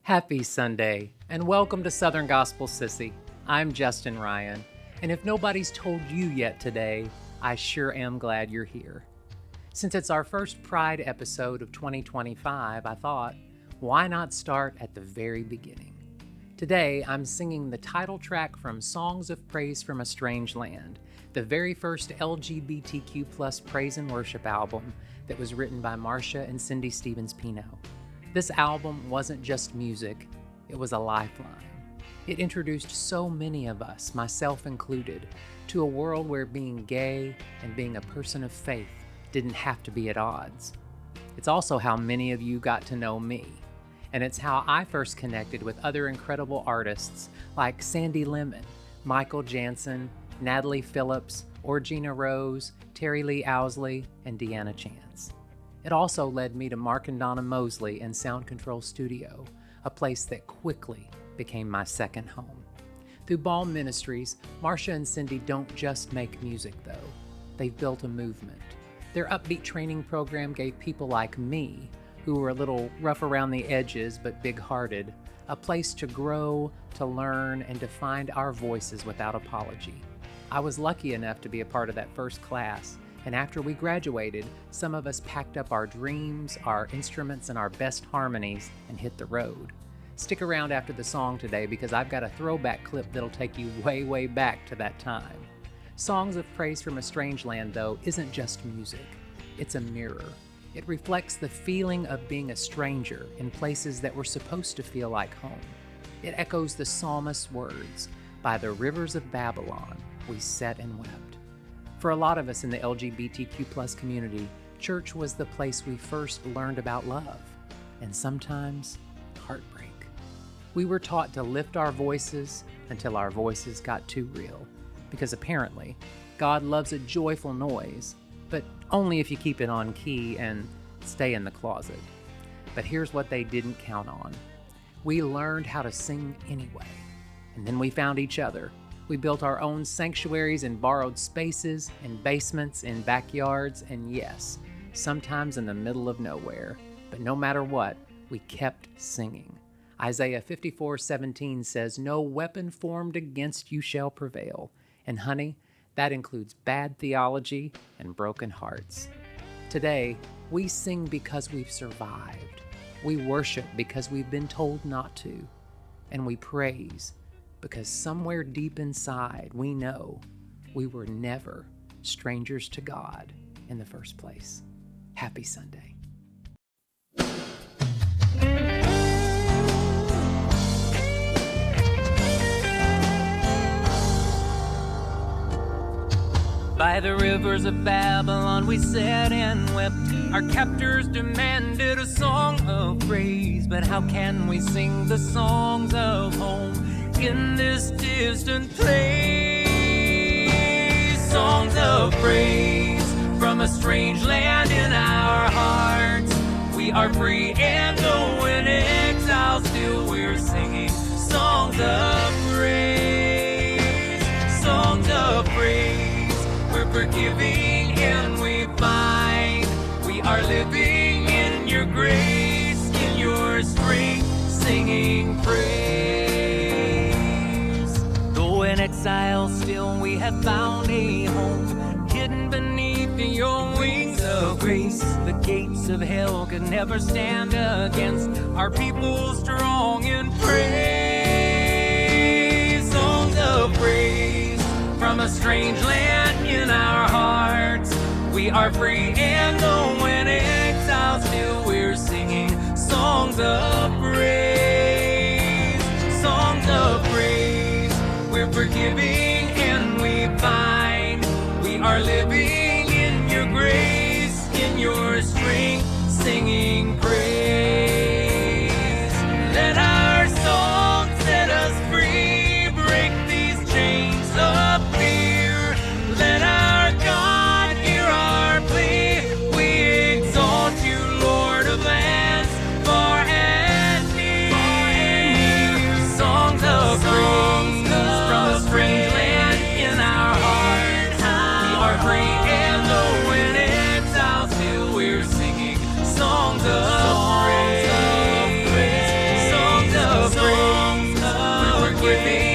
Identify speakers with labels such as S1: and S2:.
S1: Happy Sunday, and welcome to Southern Gospel Sissy. I'm Justin Ryan, and if nobody's told you yet today, I sure am glad you're here. Since it's our first Pride episode of 2025, I thought, why not start at the very beginning? Today, I'm singing the title track from Songs of Praise from a Strange Land, the very first LGBTQ praise and worship album that was written by Marcia and Cindy Stevens-Pino. This album wasn't just music, it was a lifeline. It introduced so many of us, myself included, to a world where being gay and being a person of faith didn't have to be at odds. It's also how many of you got to know me, and it's how I first connected with other incredible artists like Sandy Lemon, Michael Jansen, Natalie Phillips, Orgina Rose, Terry Lee Owsley, and Deanna Chance. It also led me to Mark and Donna Mosley and Sound Control Studio, a place that quickly became my second home. Through Ball Ministries, Marcia and Cindy don't just make music though. They've built a movement. Their upbeat training program gave people like me, who were a little rough around the edges but big-hearted, a place to grow, to learn, and to find our voices without apology. I was lucky enough to be a part of that first class, and after we graduated, some of us packed up our dreams, our instruments, and our best harmonies and hit the road. Stick around after the song today because I've got a throwback clip that'll take you way, way back to that time. Songs of Praise from a Strange Land, though, isn't just music. It's a mirror. It reflects the feeling of being a stranger in places that were supposed to feel like home. It echoes the psalmist's words, "By the rivers of Babylon, we sat and wept." For a lot of us in the LGBTQ community, church was the place we first learned about love, and sometimes heartbreak. We were taught to lift our voices until our voices got too real, because apparently, God loves a joyful noise, but only if you keep it on key and stay in the closet. But here's what they didn't count on. We learned how to sing anyway, and then we found each other. We built our own sanctuaries in borrowed spaces, in basements, in backyards, and yes, sometimes in the middle of nowhere. But no matter what, we kept singing. Isaiah 54:17 says, "No weapon formed against you shall prevail." And honey, that includes bad theology and broken hearts. Today, we sing because we've survived. We worship because we've been told not to. And we praise because somewhere deep inside, we know we were never strangers to God in the first place. Happy Sunday. By the rivers of Babylon we sat and wept. Our captors demanded a song of praise. But how can we sing the songs of home in this distant place? Songs of praise from a strange land in our hearts. We are free and though in exile still we're singing songs of praise. Songs of praise. We're forgiving and we find we are living in your grace, in your strength, singing praise. Though in exile still we have found a home, hidden beneath your wings of grace. The gates of hell could never stand against our people strong in praise. Songs of praise from a strange land in our hearts. We are free and though in exile still we're singing songs of praise. Songs of praise. We're forgiving and we find we are living in your grace, in your strength, singing praise. Let our song set us free, break these chains of fear. Let our God hear our plea. We exalt you, Lord of lands, far and near. Songs of praise from a strange land in our hearts. We are free.
S2: worthy.